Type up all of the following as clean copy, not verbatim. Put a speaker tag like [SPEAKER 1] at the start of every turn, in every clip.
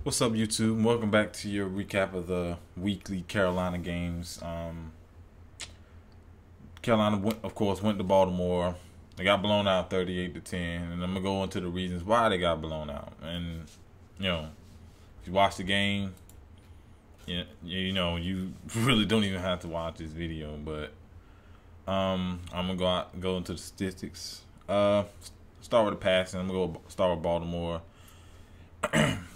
[SPEAKER 1] What's up, YouTube? Welcome back to your recap of the weekly Carolina games. Carolina, of course, went to Baltimore. They got blown out 38-10, and I'm gonna go into the reasons why they got blown out. And if you watch the game, you really don't even have to watch this video. But I'm gonna go into the statistics. Start with the passing. I'm gonna start with Baltimore.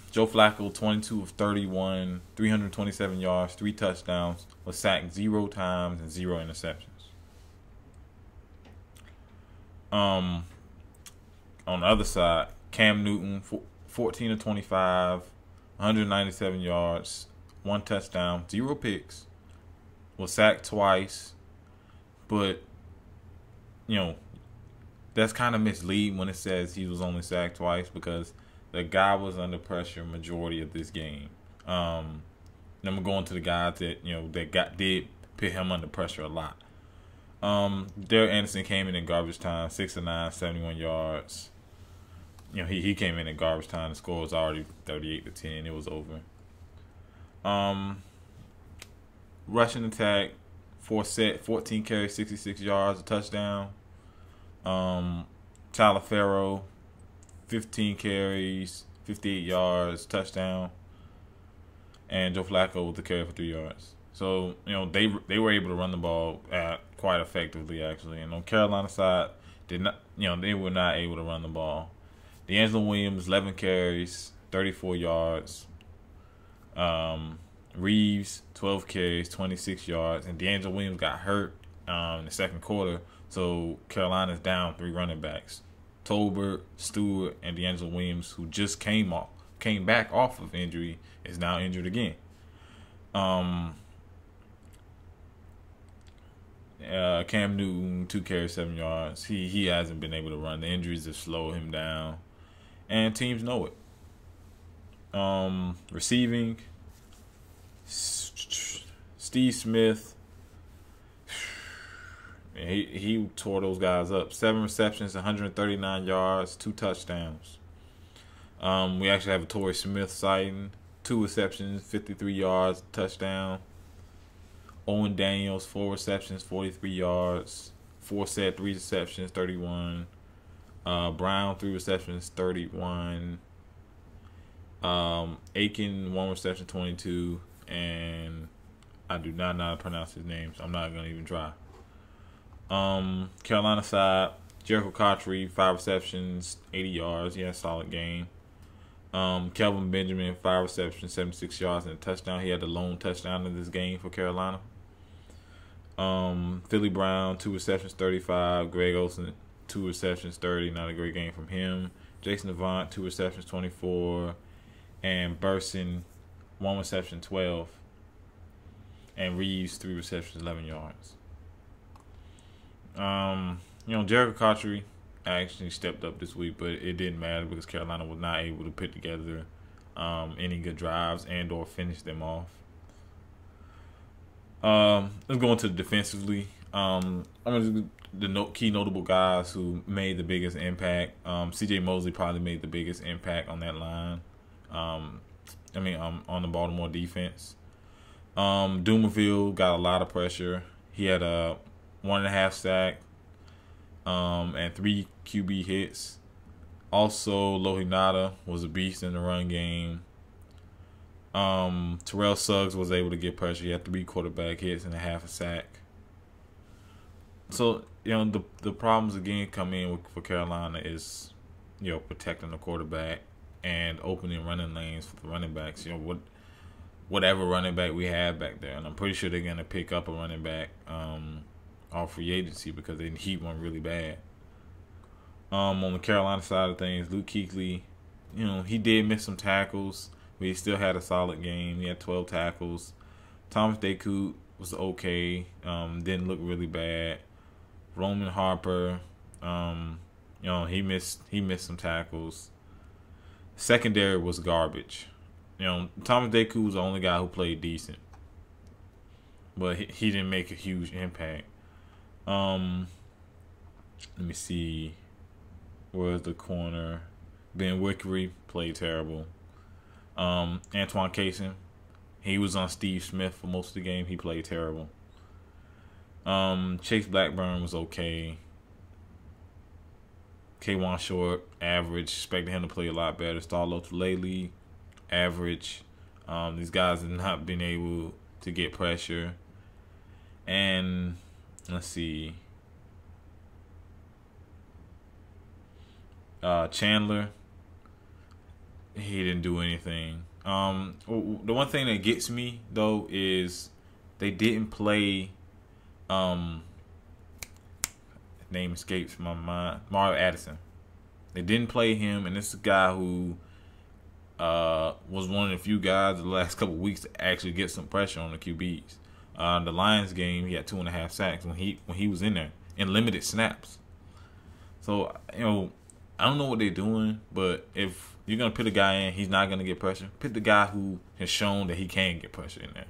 [SPEAKER 1] Joe Flacco, 22 of 31, 327 yards, 3 touchdowns, was sacked 0 times and 0 interceptions. On the other side, Cam Newton, 14 of 25, 197 yards, 1 touchdown, 0 picks, was sacked twice, but that's kind of misleading when it says he was only sacked twice because the guy was under pressure majority of this game. I'm gonna go into the guys that did put him under pressure a lot. Derek Anderson came in garbage time, 6 of 9, 71 yards. He came in garbage time. The score was already 38-10. It was over. Rushing attack, 14 carries, 66 yards, a touchdown. Tyler Farrell, 15 carries, 58 yards, touchdown. And Joe Flacco with the carry for 3 yards. So, they were able to run the ball quite effectively, actually. And on Carolina side, they were not able to run the ball. D'Angelo Williams, 11 carries, 34 yards. Reeves, 12 carries, 26 yards. And D'Angelo Williams got hurt in the second quarter, so Carolina's down 3 running backs. Tolbert, Stewart, and D'Angelo Williams, who just came back off of injury, is now injured again. Cam Newton, 2 carries, 7 yards. He hasn't been able to run. The injuries have slowed him down, and teams know it. Receiving, Steve Smith. He tore those guys up. 7 receptions, 139 yards, 2 touchdowns. We actually have a Torrey Smith sighting. 2 receptions, 53 yards, touchdown. Owen Daniels, 4 receptions, 43 yards. 3 receptions, 31. Brown, 3 receptions, 31. Aiken, 1 reception, 22. And I do not know how to pronounce his name, so I'm not going to even try. Carolina side, Jericho Cotchery, 5 receptions, 80 yards. He had a solid game. Kelvin Benjamin, 5 receptions, 76 yards, and a touchdown. He had the lone touchdown in this game for Carolina. Philly Brown, 2 receptions, 35. Greg Olsen, 2 receptions, 30. Not a great game from him. Jason Avant, 2 receptions, 24. And Burson, 1 reception, 12. And Reeves, 3 receptions, 11 yards. Jericho Cotchery actually stepped up this week, but it didn't matter because Carolina was not able to put together any good drives and or finish them off. Let's go into defensively. I'm going to do the key notable guys who made the biggest impact. C.J. Mosley probably made the biggest impact on that line. On the Baltimore defense. Dumerville got a lot of pressure. He had a 1.5 sack, and 3 QB hits. Also, Lohinata was a beast in the run game. Terrell Suggs was able to get pressure. He had 3 quarterback hits and a half a sack. So, the problems again come in for Carolina is, protecting the quarterback and opening running lanes for the running backs. Whatever running back we have back there, and I'm pretty sure they're gonna pick up a running back off free agency because they need one really bad. On the Carolina side of things, Luke Kuechly, he did miss some tackles, but he still had a solid game. He had 12 tackles. Thomas Decout was okay. Didn't look really bad. Roman Harper, he missed some tackles. Secondary was garbage. Thomas Decout was the only guy who played decent, but he didn't make a huge impact. Let me see. Where's the corner? Ben Wickery played terrible. Antoine Cason, he was on Steve Smith for most of the game. He played terrible. Chase Blackburn was okay. K'Wan Short, average. Expected him to play a lot better. Starlo Tulele, average. These guys have not been able to get pressure. And let's see. Chandler, he didn't do anything. The one thing that gets me though is they didn't play. Name escapes my mind. Mario Addison. They didn't play him, and this is a guy who was one of the few guys the last couple of weeks to actually get some pressure on the QBs. The Lions game, he had 2.5 sacks when he was in there in limited snaps. So I don't know what they're doing, but if you're gonna put a guy in, he's not gonna get pressure. Put the guy who has shown that he can get pressure in there.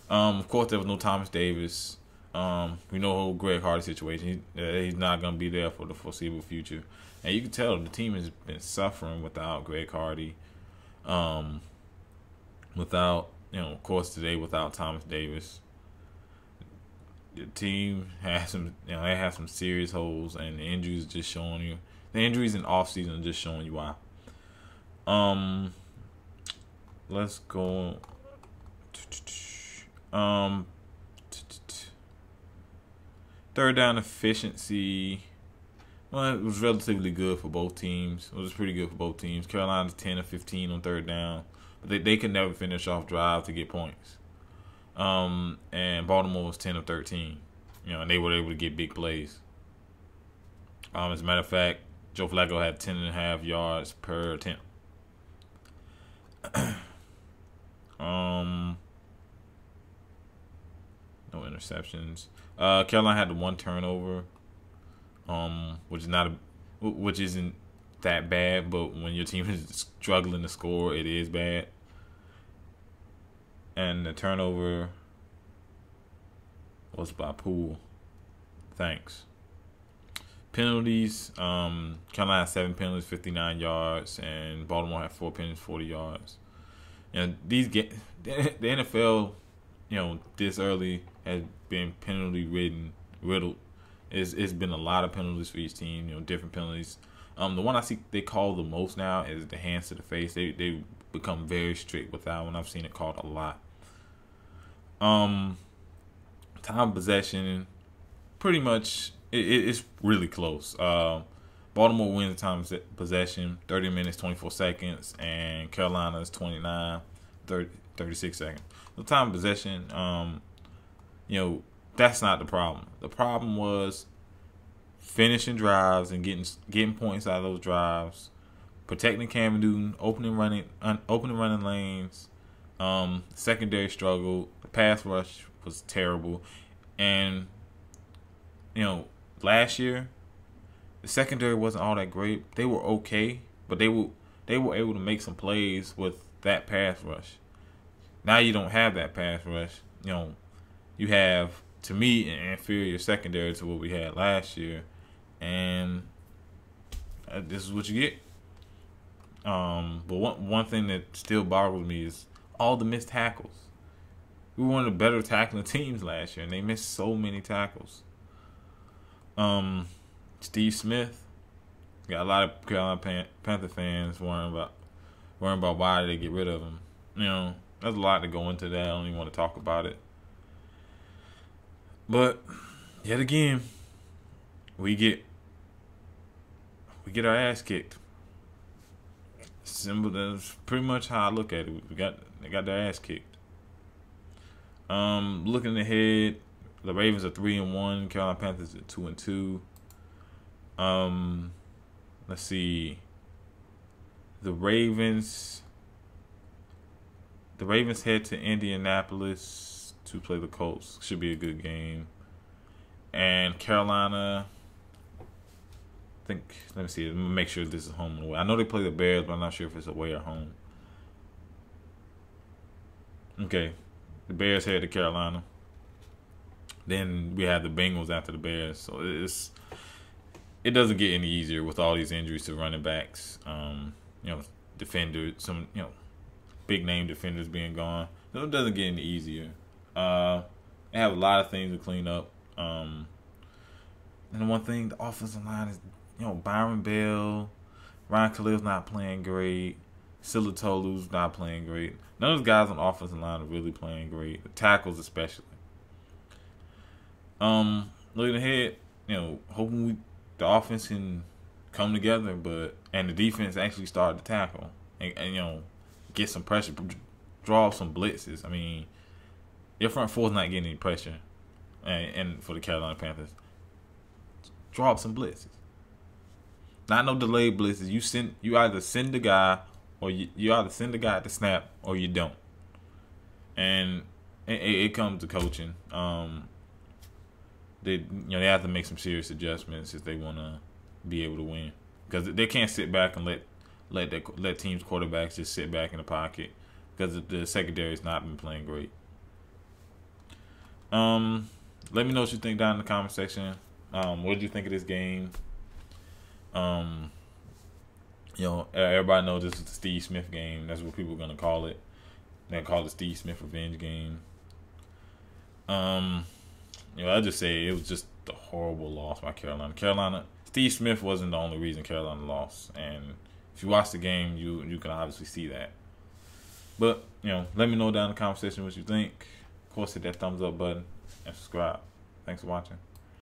[SPEAKER 1] Of course, there was no Thomas Davis. We know the whole Greg Hardy situation. He's not going to be there for the foreseeable future. And you can tell the team has been suffering without Greg Hardy. Without, of course, today without Thomas Davis. The team has some, they have some serious holes, and the injuries are just showing you. The injuries in offseason are just showing you why. Let's go. Third down efficiency. Well, it was relatively good for both teams. It was pretty good for both teams. Carolina's 10 of 15 on third down, but they could never finish off drive to get points. And Baltimore was 10 of 13. And they were able to get big plays. As a matter of fact, Joe Flacco had 10.5 yards per attempt. No interceptions. Carolina had the one turnover, which isn't that bad, but when your team is struggling to score, it is bad. And the turnover was by Poole. Thanks. Penalties. Carolina had 7 penalties, 59 yards, and Baltimore had 4 penalties, 40 yards. The NFL, this early has been penalty riddled. It's been a lot of penalties for each team. Different penalties. The one I see they call the most now is the hands to the face. They become very strict with that one. I've seen it called a lot. Time of possession, pretty much it's really close. Baltimore wins the time of possession, 30 minutes, 24 seconds, and Carolina's 36 seconds. The time of possession, that's not the problem. The problem was finishing drives and getting points out of those drives, protecting Cam Newton, opening running lanes. Secondary struggle. The pass rush was terrible, and last year the secondary wasn't all that great. They were okay, but they were able to make some plays with that pass rush. Now you don't have that pass rush. You have, to me, an inferior secondary to what we had last year, and this is what you get. But one thing that still boggles me is all the missed tackles. We were one of the better tackling teams last year, and they missed so many tackles. Steve Smith, got a lot of Carolina Panther fans worrying about why they get rid of him. There's a lot to go into that. I don't even want to talk about it. But yet again, we get our ass kicked. Simple. That's pretty much how I look at it. They got their ass kicked. Looking ahead, the Ravens are 3-1. Carolina Panthers are 2-2. Let's see. The Ravens head to Indianapolis to play the Colts. Should be a good game. And Carolina, let me see. Let me make sure this is home and away. I know they play the Bears, but I'm not sure if it's away or home. Okay. The Bears head to Carolina. Then we have the Bengals after the Bears. So it doesn't get any easier with all these injuries to running backs. defenders, some big name defenders being gone. So it doesn't get any easier. They have a lot of things to clean up. And the one thing, the offensive line is, Byron Bell, Ryan Khalil's not playing great. Silatolu's not playing great. None of those guys on the offensive line are really playing great. The tackles especially. Looking ahead, hoping the offense can come together, and the defense actually start to tackle and get some pressure, draw some blitzes. I mean, your front four's not getting any pressure, and for the Carolina Panthers, draw up some blitzes. Not no delayed blitzes. You either send the guy, or you either send the guy at the snap, or you don't. And it comes to coaching. They have to make some serious adjustments if they want to be able to win, because they can't sit back and let teams' quarterbacks just sit back in the pocket, because the secondary has not been playing great. Let me know what you think down in the comment section. What did you think of this game? Everybody knows this is the Steve Smith game. That's what people are gonna call it. They call it the Steve Smith revenge game. I just say it was just a horrible loss by Carolina. Steve Smith wasn't the only reason Carolina lost, and if you watch the game, you can obviously see that. But let me know down in the comment section what you think. Of course, hit that thumbs up button and subscribe. Thanks for watching.